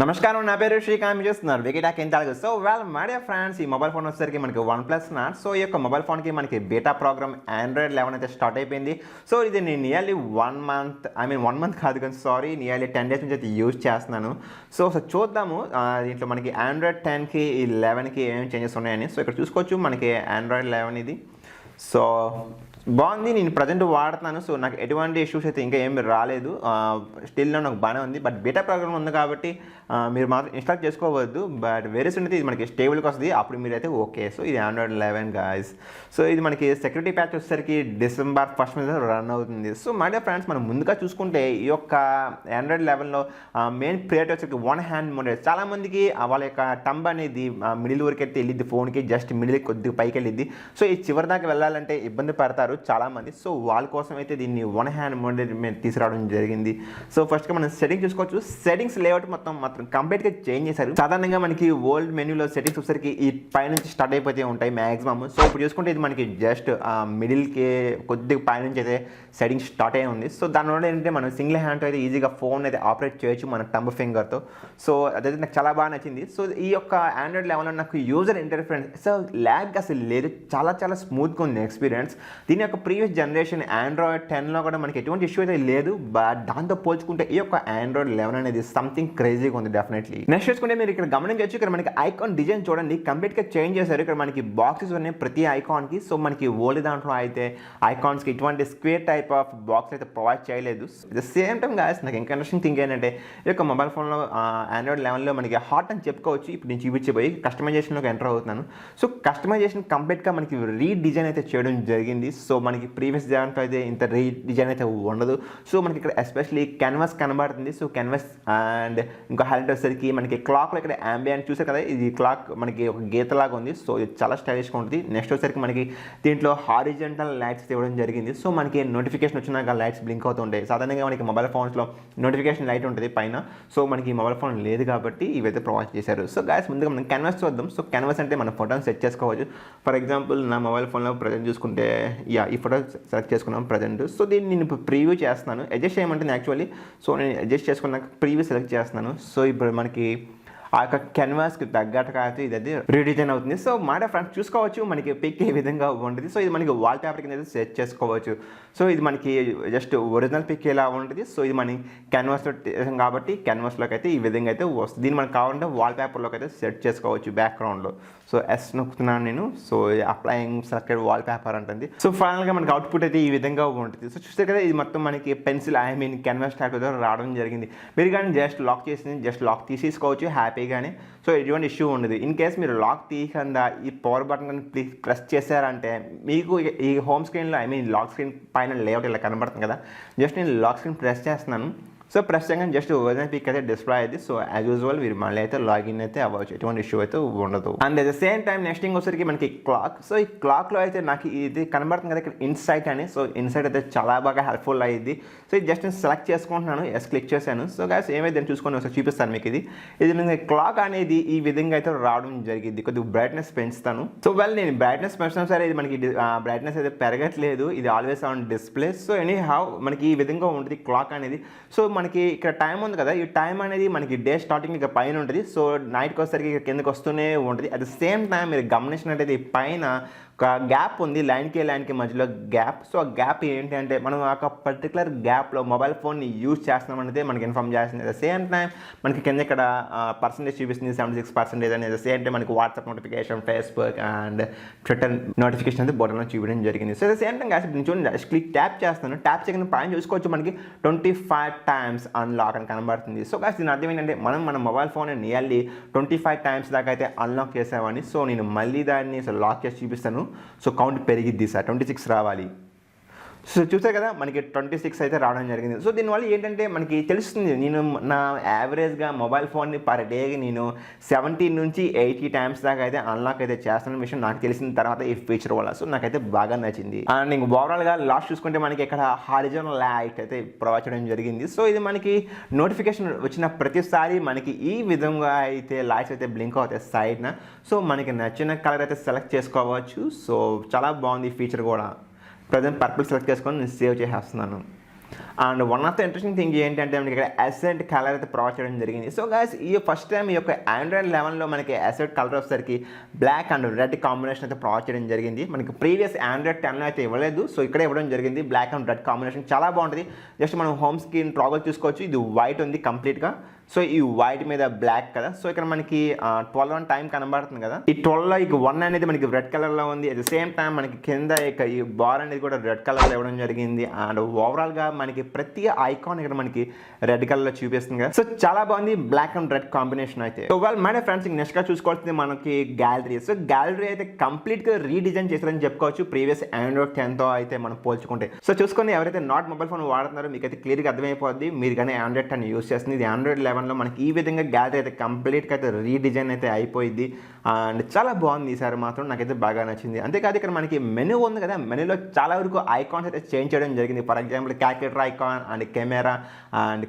నమస్కారం నా పేరు శ్రీకాంత్ మీరు చూస్తున్నారు Vicky in Telugu. So my dear friends, ఈ మొబైల్ ఫోన్ వచ్చేసరికి మనకి OnePlus Nord. సో ఈ యొక్క మొబైల్ ఫోన్కి మనకి బీటా ప్రోగ్రామ్ andROID 11 అయితే స్టార్ట్ అయిపోయింది. సో ఇది నేను నియర్లీ 1 మంత్ కాదు కానీ నియర్లీ 10 days నుంచి అయితే యూజ్ చేస్తున్నాను. సో చూద్దాము దీంట్లో మనకి andROID 10కి 11కి ఏమేమి చేంజెస్ ఉన్నాయని. సో ఇక్కడ చూసుకోవచ్చు మనకి andROID 11 ఇది. సో బాగుంది, నేను ప్రజెంట్ వాడుతున్నాను. సో నాకు ఎటువంటి ఇష్యూస్ అయితే ఇంకా ఏమి రాలేదు, స్టిల్లో నాకు బాగానే ఉంది. బట్ బీటా ప్రోగ్రామ్ ఉంది కాబట్టి మీరు మాత్రం ఇన్స్టాల్ చేసుకోవద్దు. బట్ వేరే ఉంటుంది, ఇది మనకి స్టేబుల్గా వస్తుంది, అప్పుడు మీరైతే ఓకే. సో ఇది andROID 11 గాయస్. సో ఇది మనకి సెక్యూరిటీ ప్యాచ్ వచ్చేసరికి December 1st మీద రన్ అవుతుంది. సో మై డియర్ ఫ్రెండ్స్, మనం ముందుగా చూసుకుంటే ఈ యొక్క andROID 11లో మెయిన్ ప్రియారిటీ వచ్చేసరికి వన్ హ్యాండ్ మోడల్. చాలామందికి వాళ్ళ యొక్క టంబ్ అనేది మిడిల్ వరకు అయితే వెళ్ళిద్ది, ఫోన్కి జస్ట్ మిడిల్ కొద్దిగా పైకి వెళ్ళిద్ది. సో ఈ చివరి దాకా వెళ్ళాలంటే ఇబ్బంది పడతారు చాలామంది. సో వాళ్ళ కోసం అయితే దీన్ని వన్ హ్యాండ్ మోడల్ మీద తీసుకురావడం జరిగింది. సో ఫస్ట్గా మనం సెట్టింగ్ చూసుకోవచ్చు. సెట్టింగ్స్ లేఅవుట్ మొత్తం కంప్లీట్గా చేంజ్ చేశారు. సాధారణంగా మనకి ఓల్డ్ మెన్యూలో సెట్టింగ్స్ వచ్చేసరికి ఈ పైనుంచి స్టార్ట్ అయిపోతే ఉంటాయి మ్యాక్సిమమ్. సో ఇప్పుడు చూసుకుంటే ఇది మనకి జస్ట్ మిడిల్కి కొద్దిగా పైనుంచి అయితే సెట్టింగ్స్ స్టార్ట్ అయ్యి ఉంది. సో దానివల్ల ఏంటంటే మనం సింగిల్ హ్యాండ్తో అయితే ఈజీగా ఫోన్ అయితే ఆపరేట్ చేయొచ్చు మన టంబ్ ఫింగర్తో. సో అదైతే నాకు చాలా బాగా నచ్చింది. సో ఈ యొక్క andROID 11లో నాకు యూజర్ ఇంటర్ఫరెన్స్ సో ల్యాగ్ అసలు లేదు, చాలా స్మూత్గా ఉంది ఎక్స్పీరియన్స్. దీని యొక్క ప్రీవియస్ జనరేషన్ andROID 10లో కూడా మనకి ఎటువంటి ఇష్యూ అయితే లేదు. బట్ దాంతో పోల్చుకుంటే ఈ యొక్క andROID 11 అనేది సంథింగ్ క్రేజీగా ఉంది డెఫినెట్లీ. నెక్స్ట్ చూసుకుంటే మీరు ఇక్కడ గమనించవచ్చు, ఇక్కడ మనకి ఐకాన్ డిజైన్ చూడండి కంప్లీట్గా చేంజ్ చేశారు. ఇక్కడ మనకి బాక్సెస్ ఉన్నాయి ప్రతి ఐకాన్కి. సో మనకి ఓల్డ్ దాంట్లో అయితే ఐకాన్స్కి ఇటువంటి స్క్వేర్ టైప్ ఆఫ్ బాక్స్ అయితే ప్రొవైడ్ చేయలేదు. ద సేమ్ టైం గాయస్ నాకు ఇంకా ఇంట్రెస్టింగ్ థింగ్ ఏంటంటే ఈ యొక్క మొబైల్ ఫోన్లో andROID 11లో మనకి హాట్ అని చెప్పుకోవచ్చు. ఇప్పుడు నేను చూపించబోయి కస్టమైజేషన్లోకి ఎంటర్ అవుతున్నాను. సో కస్టమైజేషన్ కంప్లీట్గా మనకి రీడిజైన్ అయితే చేయడం జరిగింది. సో మనకి ప్రీవియస్ దాంట్లో అయితే ఇంత రీడిజైన్ అయితే ఉండదు. సో మనకి ఇక్కడ ఎస్పెషల్లీ కెన్వాస్ కనబడుతుంది. సో కెన్వాస్ అండ్ ఇంకో హైలైట్ వచ్చేసరికి మనకి క్లాక్లో ఇక్కడ అంబియంట్ చూసారు కదా, ఇది క్లాక్ మనకి ఒక గీతలాగా ఉంది. సో ఇది చాలా స్టైలిష్గా ఉంటుంది. నెక్స్ట్ వచ్చేసరికి మనకి దీంట్లో హారిజెంటల్ లైట్స్ ఇవ్వడం జరిగింది. సో మనకి నోటిఫికేషన్ వచ్చినాక లైట్స్ బ్లింక్ అవుతుంటాయి. సాధారణంగా మనకి మొబైల్ ఫోన్స్లో నోటిఫికేషన్ లైట్ ఉంటుంది పైన. సో మనకి మొబైల్ ఫోన్ లేదు కాబట్టి ఇవైతే ప్రొవైడ్ చేశారు. సో గాయస్ ముందుగా మనం కెన్వాస్ చూద్దాం. సో కెన్వాస్ అంటే మన ఫోటోని సెట్ చేసుకోవచ్చు. ఫర్ ఎగ్జాంపుల్ నా మొబైల్ ఫోన్లో ప్రజెంట్ చూసుకుంటే ఈ ఫోటో సెలెక్ట్ చేసుకున్నాం ప్రజెంట్. సో దీన్ని నేను ఇప్పుడు ప్రీవ్యూ చేస్తున్నాను. అడ్జస్ట్ చేయమంటుంది యాక్చువల్లీ. సో నేను అడ్జస్ట్ చేసుకున్నాక ప్రీవ్యూ సెలెక్ట్ చేస్తున్నాను. సో ఇప్పుడు మనకి ఆ యొక్క కెన్వాస్కి తగ్గట్టుగా అయితే ఇది రీడిజైన్ అవుతుంది. సో మాట ఫ్రెండ్స్ చూసుకోవచ్చు మనకి పిక్ ఏ విధంగా ఉంటుంది. సో ఇది మనకి వాల్ పేపర్ కింద అయితే సెట్ చేసుకోవచ్చు. సో ఇది మనకి జస్ట్ ఒరిజినల్ పిక్ ఎలా ఉంటుంది. సో ఇది మనకి కెన్వాస్లో కాబట్టి కెన్వాస్లోకి అయితే ఈ విధంగా అయితే వస్తుంది. దీన్ని మనకు కావాలంటే వాల్ పేపర్లోకి అయితే సెట్ చేసుకోవచ్చు బ్యాక్గ్రౌండ్లో. సో ఎస్ నొక్కుతున్నాను నేను. So applying selected wall paper అంటుంది. సో ఫైనల్గా మనకి అవుట్పుట్ అయితే ఈ విధంగా ఉంటుంది. సో చూస్తే కదా ఇది మొత్తం మనకి పెన్సిల్ కెన్వాస్ టైప్ అయితే రావడం జరిగింది. మీరు కానీ జస్ట్ లాక్ తీసేసుకోవచ్చు హ్యాపీగానే. సో ఎటువంటి ఇష్యూ ఉండదు. ఇన్ కేస్ మీరు లాక్ తీయకుండా ఈ పవర్ బటన్ కానీ ప్రెస్ చేశారంటే మీకు ఈ హోమ్ స్క్రీన్లో లాక్ స్క్రీన్ పైన లేఅవుట్ ఇలా కనబడుతుంది కదా, జస్ట్ నేను లాక్ స్క్రీన్ ప్రెస్ చేస్తున్నాను. సో ప్రెస్ చేయగానే జస్ట్ ఒరిజినల్ పిక్ అయితే డిస్ప్లే అయింది. సో యాజ్ యూజువల్ మీరు మళ్ళీ అయితే లాగిన్ అయితే అవ్వచ్చు, ఎటువంటి ఇష్యూ అయితే ఉండదు. And at the same time next thing వచ్చేసరికి మనకి క్లాక్. సో ఈ క్లాక్లో అయితే నాకు ఇది కనబడుతుంది కదా ఇక్కడ ఇన్సైట్ అని. సో ఇన్సైట్ అయితే చాలా బాగా హెల్ప్ఫుల్ అయ్యింది. సో ఇది జస్ట్ నేను సెలెక్ట్ చేసుకుంటున్నాను, ఎస్ క్లిక్ చేశాను. సో గాయస్ ఏమైతే చూసుకొని ఒకసారి చూపిస్తాను మీకు. ఇది నేను క్లాక్ అనేది ఈ విధంగా అయితే రావడం జరిగింది. కొద్దిగా బ్రైట్నెస్ పెంచుతాను. సో నేను బ్రైట్నెస్ పెంచినా సరే ఇది మనకి బ్రైట్నెస్ అయితే పెరగట్లేదు, ఇది always on display. So any how మనకి ఈ విధంగా ఉంటుంది క్లాక్ అనేది. సో మనకి ఇక్కడ టైం ఉంది కదా, ఈ టైం అనేది మనకి డే స్టార్టింగ్ ఇక్కడ పైన ఉంటుంది. సో నైట్కి వచ్చేసరికి ఇక్కడ కిందకి వస్తూనే ఉంటుంది. అట్ ద సేమ్ టైం మీరు గమనించినట్టయితే ఈ పైన ఒక గ్యాప్ ఉంది, లైన్కి మధ్యలో గ్యాప్. సో ఆ గ్యాప్ ఏంటి అంటే మనం ఒక పర్టికులర్ గ్యాప్లో మొబైల్ ఫోన్ని యూజ్ చేస్తున్నామనేది మనకి ఇన్ఫార్మ్ చేస్తుంది. అట్ ద సేమ్ టైం మనకి కింద ఇక్కడ పర్సెంటేజ్ చూపిస్తుంది 76% అనేది. సేమ్ టైం మనకి WhatsApp notification, Facebook and Twitter notification అనేది బోర్డర్లో చూపించడం జరిగింది. So at the same time guys నేను చూడండి క్లిక్ ట్యాప్ చేస్తాను. ట్యాప్ చేయకుండా పైన చూసుకోవచ్చు మనకి 25 times అన్లాక్ అని కనబడుతుంది. సో గాయస్ దీని అర్థం ఏంటంటే మన మొబైల్ ఫోన్ నియర్లీ 25 times దాకా అయితే అన్లాక్ చేసామని. సో నేను మళ్ళీ దాన్ని లాక్ చేసి చూపిస్తాను. సో కౌంట్ పెరిగిద్ది సార్, 26 రావాలి. సో చూసారు కదా మనకి 26 అయితే రావడం జరిగింది. సో దీనివల్ల ఏంటంటే మనకి తెలుస్తుంది, నేను నా యావరేజ్గా మొబైల్ ఫోన్ని పర్ డేకి నేను 70 నుంచి 80 times దాకా అయితే అన్లాక్ అయితే చేస్తున్న విషయం నాకు తెలిసిన తర్వాత ఈ ఫీచర్ వల్ల. సో నాకైతే బాగా నచ్చింది. అండ్ ఇంక ఓవరాల్గా లాస్ట్ చూసుకుంటే మనకి ఇక్కడ హారిజాంటల్ లైట్ అయితే ప్రొవైడ్ చేయడం జరిగింది. సో ఇది మనకి నోటిఫికేషన్ వచ్చిన ప్రతిసారి మనకి ఈ విధంగా అయితే లైట్స్ అయితే బ్లింక్ అవుతాయి సైడ్న. సో మనకి నచ్చిన కలర్ అయితే సెలెక్ట్ చేసుకోవచ్చు. సో చాలా బాగుంది ఈ ఫీచర్ కూడా. ప్రజెంట్ పర్పుల్ సెలెక్ట్ చేసుకొని నేను సేవ్ చేసేస్తున్నాను. And one of the interesting thing ఏంటంటే మనకి ఇక్కడ అసెట్ కలర్ అయితే ప్రొవైడ్ చేయడం జరిగింది. సో గైస్ ఈ ఫస్ట్ టైం ఈ యొక్క ఆండ్రాయిడ్ 11లో మనకి అసెట్ కలర్ వచ్చేసరికి బ్లాక్ అండ్ రెడ్ కాంబినేషన్ అయితే ప్రొవైడ్ చేయడం జరిగింది. మనకి ప్రీవియస్ ఆండ్రాయిడ్ 10లో అయితే ఇవ్వలేదు. సో ఇక్కడ ఇవ్వడం జరిగింది. బ్లాక్ అండ్ రెడ్ కాంబినేషన్ చాలా బాగుంటుంది. జస్ట్ మనం హోమ్ స్క్రీన్ టాగల్ చూసుకోవచ్చు. ఇది వైట్ ఉంది కంప్లీట్గా. సో ఈ వైట్ మీద బ్లాక్ కదా. సో ఇక్కడ మనకి 12 అని టైం కనబడుతుంది కదా. ఈ 12లో ఇక 1 అనేది మనకి రెడ్ కలర్లో ఉంది. అట్ ద సేమ్ టైం మనకి కింద ఇక ఈ బార్ అనేది కూడా రెడ్ కలర్లో ఇవ్వడం జరిగింది. అండ్ ఓవరాల్గా మనకి ప్రతి ఐకాన్ ఇక్కడ మనకి రెడ్ కలర్లో చూపిస్తుంది కదా. సో చాలా బాగుంది బ్లాక్ అండ్ రెడ్ కాంబినేషన్ అయితే. సో వెల్ మై ఫ్రెండ్స్ నెక్స్ట్గా చూసుకోవాల్సింది మనకి గ్యాలరీ. సో గ్యాలరీ అయితే కంప్లీట్గా రీడిజైన్ చేశారని చెప్పుకోవచ్చు ప్రీవియస్ ఆండ్రాయిడ్ 10తో అయితే మనం పోల్చుకుంటే. సో చూసుకొని ఎవరైతే నాట్ మొబైల్ ఫోన్ వాడుతున్నారో మీకు అయితే క్లియర్గా అర్థమైపోద్ది. మీరు కానీ ఆండ్రాయిడ్ 10 యూస్ చేస్తుంది. ఇది ఆండ్రాయిడ్ 11లో మనకి ఈ విధంగా గ్యాలరీ అయితే కంప్లీట్గా అయితే రీడిజైన్ అయితే అయిపోయింది. అండ్ చాలా బాగుంది ఈసారి మాత్రం నాకైతే బాగా నచ్చింది. అంతేకాదు ఇక్కడ మనకి మెనూ ఉంది కదా, మెనూలో చాలా వరకు ఐకాన్స్ అయితే చేంజ్ చేయడం జరిగింది. For example calculator icon and camera and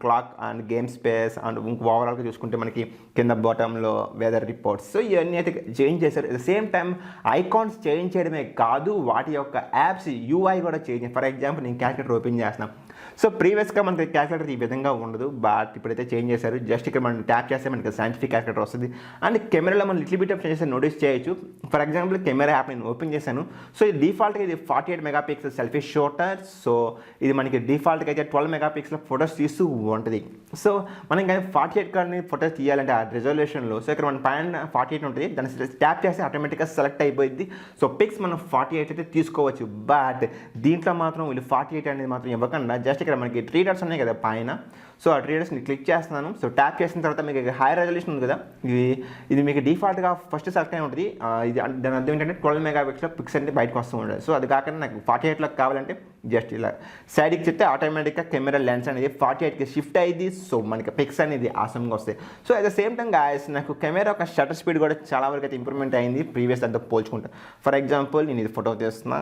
clock and game space and ఓవరాల్గా చూసుకుంటే మనకి కింద బాటంలో వెదర్ రిపోర్ట్స్. సో ఇవన్నీ అయితే చేంజ్ చేశారు. At the same time icons change చేయడమే కాదు వాటి యొక్క యాప్స్ యూఐ కూడా చేంజ్. ఫర్ ఎగ్జాంపుల్ నేను క్యాల్కులేటర్ ఓపెన్ చేస్తున్నాను. సో ప్రీవియస్గా మనకి క్యాల్కులేటర్ ఈ విధంగా ఉండదు, బట్ ఇప్పుడైతే చేంజ్ చేశారు. జస్ట్ ఇక్కడ మనం ట్యాప్ చేస్తే మనకి సైంటిఫిక్ క్యాల్కులేటర్ వస్తుంది. అండ్ కెమెరాలో మనం లిటిల్ బిట్ ఆఫ్ చేస్తే నోటీస్ చేయొచ్చు. ఫర్ ఎగ్జాంపుల్ కెమెరా యాప్ నేను ఓపెన్ చేశాను. సో ఇది డిఫాల్ట్గా ఇది 48 మెగాపిక్సెల్ సెల్ఫీ షూటర్. సో ఇది మనకి డిఫాల్ట్గా అయితే 12 మెగాపిక్సెల్ ఫొటోస్ తీస్తూ ఉంటుంది. సో మనం కానీ 48 కానీ ఫొటోస్ తీయాలంటే ఆ రిజల్యూషన్లో సో ఇక్కడ మన పైన 48 ఉంటుంది. దాన్ని ట్యాప్ చేస్తే ఆటోమేటిక్గా సెలెక్ట్ అయిపోయింది. సో పిక్స్ మనం 48 అయితే తీసుకోవచ్చు. బట్ దీంట్లో మాత్రం వీళ్ళు 48 అనేది మాత్రం ఇవ్వకుండా జస్ట్ ఇక్కడ మనకి 3 డాట్స్ ఉన్నాయి కదా పైన. సో ఆ 3 డాట్స్ని క్లిక్ చేస్తున్నాను. సో ట్యాప్ చేసిన తర్వాత మీకు హై రెజల్యూషన్ ఉంది కదా, ఇది మీకు డిఫాల్ట్గా ఫస్ట్ సెలెక్ట్ అయి ఉంటుంది. ఇది దాని అర్థం ఏంటంటే 12 మెగాపిక్సెల్ పిక్స్ అంటే బయటకు వస్తూ ఉంటుంది. సో అది కాకుండా నాకు 48లో కావాలంటే జస్ట్ ఇలా సైడ్కి చెప్తే ఆటోమేటిక్గా కెమెరా లెన్స్ అనేది 48కి షిఫ్ట్ అయ్యింది. సో మనకి పిక్స్ అనేది ఆసంగా వస్తాయి. So at the same time guys నాకు కెమెరా ఒక షటర్ స్పీడ్ కూడా చాలా వరకు అయితే ఇంప్రూవ్మెంట్ అయింది ప్రీవియస్ దాంతో పోల్చుకుంటా. ఫర్ ఎగ్జాంపుల్ నేను ఇది ఫోటో తీస్తున్నా,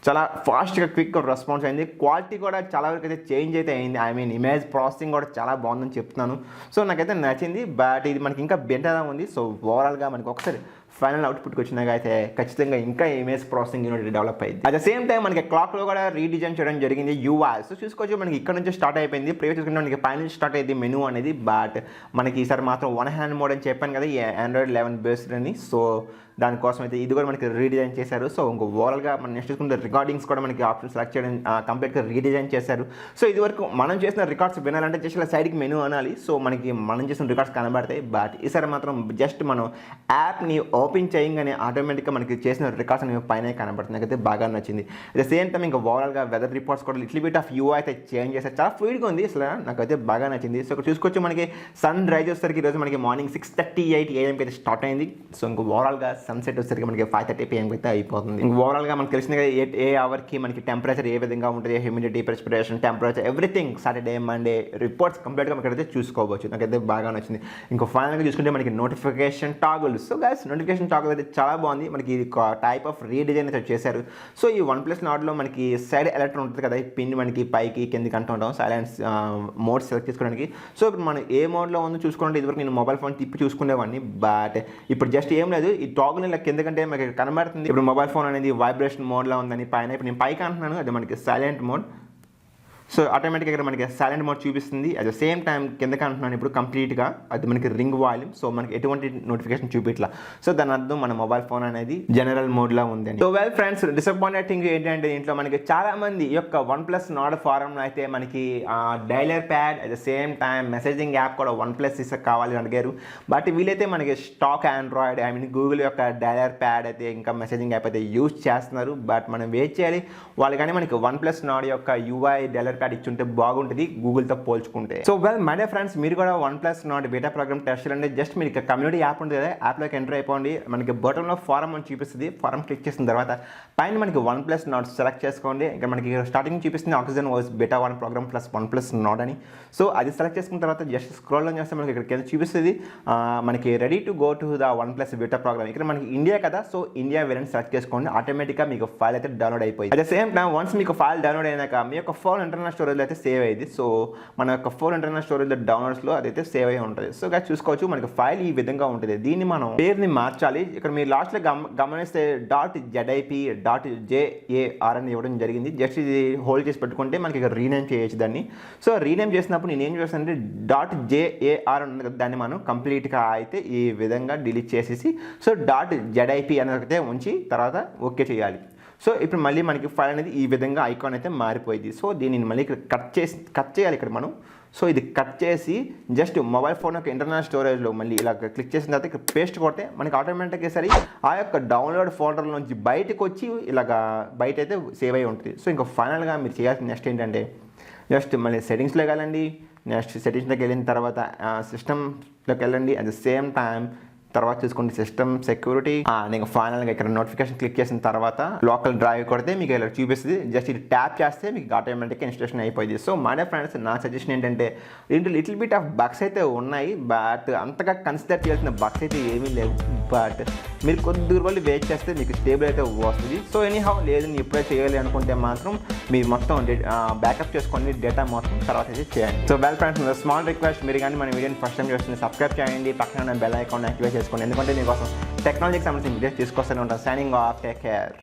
చాలా ఫాస్ట్గా క్విక్ రెస్పాన్స్ అయింది. క్వాలిటీ కూడా చాలా వరకు అయితే చేంజ్ అయితే అయింది. ఐ మీన్ ఇమేజ్ ప్రాసెసింగ్ కూడా చాలా బాగుందని చెప్తున్నాను. సో నాకైతే నచ్చింది. బట్ ఇది మనకి ఇంకా బెటర్గా ఉంది. సో ఓవరాల్గా మనకి ఒకసారి ఫైనల్ అవుట్పుట్కి వచ్చినాక అయితే ఖచ్చితంగా ఇంకా ఇమేజ్ ప్రాసెసింగ్ యూనిట్ డెవలప్ అయింది. అట్ ద సేమ్ టైం మనకి క్లాక్లో కూడా రీడిజైన్ చేయడం జరిగింది యూఐ. సో చూసుకోవచ్చు మనకి ఇక్కడ నుంచి స్టార్ట్ అయిపోయింది. ప్రీవియస్ మనకి పైన నుంచి స్టార్ట్ అయింది మెనూ అనేది. బట్ మనకి ఈసారి మాత్రం వన్ హ్యాండ్ మోడ్ అని చెప్పాను కదా ఈ ఆండ్రాయిడ్ 11 బేస్డ్ అని. సో దానికోసం అయితే ఇది కూడా మనకి రీడిజైన్ చేశారు. సో ఇంకో ఓవరాల్గా మనం నెక్స్ట్ చూసుకుంటే రికార్డింగ్స్ కూడా మనకి ఆప్షన్ సెలెక్ట్ చేయడం కంప్లీట్గా రీడిజైన్ చేశారు. సో ఇది వరకు మనం చేసిన రికార్డ్స్ వినాలంటే జస్ట్ ఇలా సైడ్కి మెనూ అనాలి. సో మనకి మనం చేసిన రికార్డ్స్ కనబడతాయి. బట్ ఈసారి మాత్రం జస్ట్ మనం యాప్ని ఓపెన్ చేయగానే ఆటోమేటిక్గా మనకి చేసిన రికార్డ్స్ అనేవి పైన కనబడుతుంది. నాకైతే బాగా నచ్చింది. అట్ ద సేమ్ టైం ఇంకా ఓవరాల్గా వెదర్ రిపోర్ట్స్ కూడా లిటిల్ బిట్ ఆఫ్ యూఐ అయితే చేంజ్ చేశారు. చాలా ఫ్లూయిడ్గా ఉంది. అసలు నాకైతే బాగా నచ్చింది. సో ఇక్కడ చూసుకోవచ్చు మనకి సన్ రైజ్ వచ్చేసరికి ఈరోజు మనకి మార్నింగ్ 6:38 AM అయితే స్టార్ట్ అయింది. సో ఇంకా ఓవరాల్గా సన్సెట్ వచ్చేసరికి మనకి 5:30 PM అయితే అయిపోతుంది. ఇంకా ఓవరాల్గా మనకి తెలిసింది కదా ఏ అవర్కి మనకి టెంపరేచర్ ఏ విధంగా ఉంటుంది, humidity, precipitation, temperature, everything Saturday Monday reports కంప్లీట్గా మనకి అయితే చూసుకోవచ్చు. నాకైతే బాగా నచ్చింది. ఇంకా ఫైనల్గా చూసుకుంటే మనకి notification toggle. So guys notification toggle అయితే చాలా బాగుంది. మనకి ఇది టైప్ ఆఫ్ రీడిజైన్ అయితే చేశారు. సో ఈ OnePlus Nordలో మనకి సైడ్ ఎలక్ట్రాన్ ఉంటుంది కదా, ఈ పిన్ మనకి పైకి కిందికి అంటూ ఉంటాం సైలెన్స్ మోడ్ సెలెక్ట్ చేసుకోవడానికి. సో ఇప్పుడు మనం ఏ మోడ్లో ఉందో చూసుకోండి. ఇదివరకు నేను మొబైల్ ఫోన్ తిప్పి చూసుకునేవాడిని. బట్ ఇప్పుడు జస్ట్ ఏం లేదు, ఈ టాగుల్ ఇలా కిందకంటే మనకి కనబడుతుంది. ఇప్పుడు మొబైల్ ఫోన్ అనేది వైబ్రేషన్ మోడ్లో ఉందని పైన. ఇప్పుడు నేను పైకి అంటున్నాను, అది మనకి సైలెంట్ మోడ్. సో ఆటోమేటిక్గా ఇక్కడ మనకి సైలెంట్ మోడ్ చూపిస్తుంది. అట్ ద సేమ్ టైం కిందకి అంటున్నాను ఇప్పుడు కంప్లీట్గా అది మనకి రింగ్ వాల్యూమ్. సో మనకి ఎటువంటి నోటిఫికేషన్ చూపిట్లా. సో దాని అర్థం మన మొబైల్ ఫోన్ అనేది జనరల్ మోడ్లో ఉందని. So well friends disappointed thing ఏంటంటే దీంట్లో మనకి చాలా మంది ఈ యొక్క OnePlus Nord ఫారంలో అయితే మనకి dialer pad at the same time messaging app కూడా OnePlus కావాలి అడిగారు. బట్ వీలైతే మనకి stock Android I mean Google యొక్క డైలర్ ప్యాడ్ అయితే ఇంకా మెసేజింగ్ యాప్ అయితే యూజ్ చేస్తున్నారు. బట్ మనం వెయిట్ చేయాలి. వాళ్ళు కానీ మనకి OnePlus Nord యొక్క యూఐ డైలర్ ప్యాడ్ ఇచ్చుంటే బాగుంటుంది గూగుల్తో పోల్చుకుంటే. So well my dear friends మీరు కూడా OnePlus Nord beta program test చేయండి. జస్ట్ మీరు కమ్యూనిటీ యాప్ ఉంటుంది కదా, యాప్లోకి ఎంటర్ అయిపోండి. మనకి బటన్లో ఫారం అని చూపిస్తుంది. ఫారం క్లిక్ చేసిన తర్వాత పైన మనకి OnePlus Nord సెలెక్ట్ చేసుకోండి. ఇంకా మనకి స్టార్టింగ్ చూపిస్తుంది Oxygen voice beta 1 program plus OnePlus Nord అని. సో అది సెలెక్ట్ చేసుకున్న తర్వాత జస్ట్ స్క్రోల్ ఆన్ చేస్తే మనకి ఇక్కడ కింద చూపిస్తుంది మనకి ready to go to the OnePlus beta program. ఇక్కడ మనకి ఇండియా కదా, సో ఇండియా వేరియంట్ సెలెక్ట్ చేసుకోండి. ఆటోమేటిక్గా మీకు ఫైల్ అయితే డౌన్లోడ్ అయిపోయింది. At the same time once మీకు ఫైల్ డౌన్లోడ్ అయినాక మీ యొక్క ఫోన్ ఇంటర్నేషనల్ ఇంటర్నల్ స్టోరేజ్లో అయితే సేవ్ అయ్యింది. సో మన యొక్క ఫోన్ ఇంటర్నల్ స్టోరేజ్ డౌన్లోడ్స్లో అదైతే సేవ్ అయి ఉంటుంది. సో గా చూసుకోవచ్చు మనకి ఫైల్ ఈ విధంగా ఉంటుంది. దీన్ని మనం పేరుని మార్చాలి. ఇక్కడ మీరు లాస్ట్లో గమనిస్తే .jar అని ఇవ్వడం జరిగింది. జస్ట్ ఇది హోల్డ్ చేసి పెట్టుకుంటే మనకి ఇక్కడ రీనేమ్ చేయొచ్చు దాన్ని. సో రీనేమ్ చేసినప్పుడు నేను ఏం చేస్తానంటే .jar ఉంది కదా, దాన్ని మనం కంప్లీట్గా అయితే ఈ విధంగా డిలీట్ చేసేసి సో .zip అనేది ఉంచి తర్వాత ఓకే చేయాలి. సో ఇప్పుడు మళ్ళీ మనకి ఫైల్ అనేది ఈ విధంగా ఐకాన్ అయితే మారిపోయింది. సో దీనిని మళ్ళీ ఇక్కడ కట్ చేయాలి ఇక్కడ మనం. సో ఇది కట్ చేసి జస్ట్ మొబైల్ ఫోన్ యొక్క ఇంటర్నల్ స్టోరేజ్లో మళ్ళీ ఇలా క్లిక్ చేసిన తర్వాత ఇక్కడ పేస్ట్ కొడితే మనకి ఆటోమేటిక్గా సరి ఆ యొక్క డౌన్లోడ్ ఫోల్డర్ నుంచి బయటకు వచ్చి ఇలాగా బయట అయితే సేవ్ అయి ఉంటుంది. సో ఇంకా ఫైనల్గా మీరు చేయాల్సిన నెక్స్ట్ ఏంటంటే జస్ట్ మళ్ళీ సెట్టింగ్స్లోకి వెళ్ళండి. నెక్స్ట్ సెట్టింగ్స్లోకి వెళ్ళిన తర్వాత సిస్టమ్లోకి వెళ్ళండి. అట్ ద సేమ్ టైం తర్వాత చూసుకోండి సిస్టమ్ సెక్యూరిటీ. నేను ఫైనల్గా ఇక్కడ నోటిఫికేషన్ క్లిక్ చేసిన తర్వాత లోకల్ డ్రైవ్ కొడితే మీకు ఇలా చూపిస్తుంది. జస్ట్ ఇది ట్యాప్ చేస్తే మీకు ఆటోమేటిక్గా ఇన్స్టాలేషన్ అయిపోయింది. సో మై డియర్ ఫ్రెండ్స్, నా సజెషన్ ఏంటంటే దీంట్లో లిటిల్ బిట్ ఆఫ్ బగ్స్ అయితే ఉన్నాయి, బట్ అంతగా కన్సిడర్ చేయాల్సిన బగ్స్ అయితే ఏమీ లేవు. బట్ మీరు కొద్ది రోజులు వెయిట్ చేస్తే మీకు స్టేబుల్ అయితే వస్తుంది. సో ఎనీహౌ లేదు నేను ఇప్పుడే చేయాలి అనుకుంటే మాత్రం మీరు మొత్తం బ్యాకప్ చేసుకోండి డేటా మొత్తం, తర్వాత అయితే చేయండి. So well friends, small request, మీరు కానీ మన వీడియోని ఫస్ట్ టైం చేస్తుంది సబ్స్క్రైబ్ చేయండి, పక్కన బెల్ ఐకాన్ యాక్టివేట్ చేసుకోండి. ఎందుకంటే మీకోసం టెక్నాలజీకి సంబంధించిన వీడియోస్ తీసుకొస్తూనే ఉంటాను. Signing off, take care.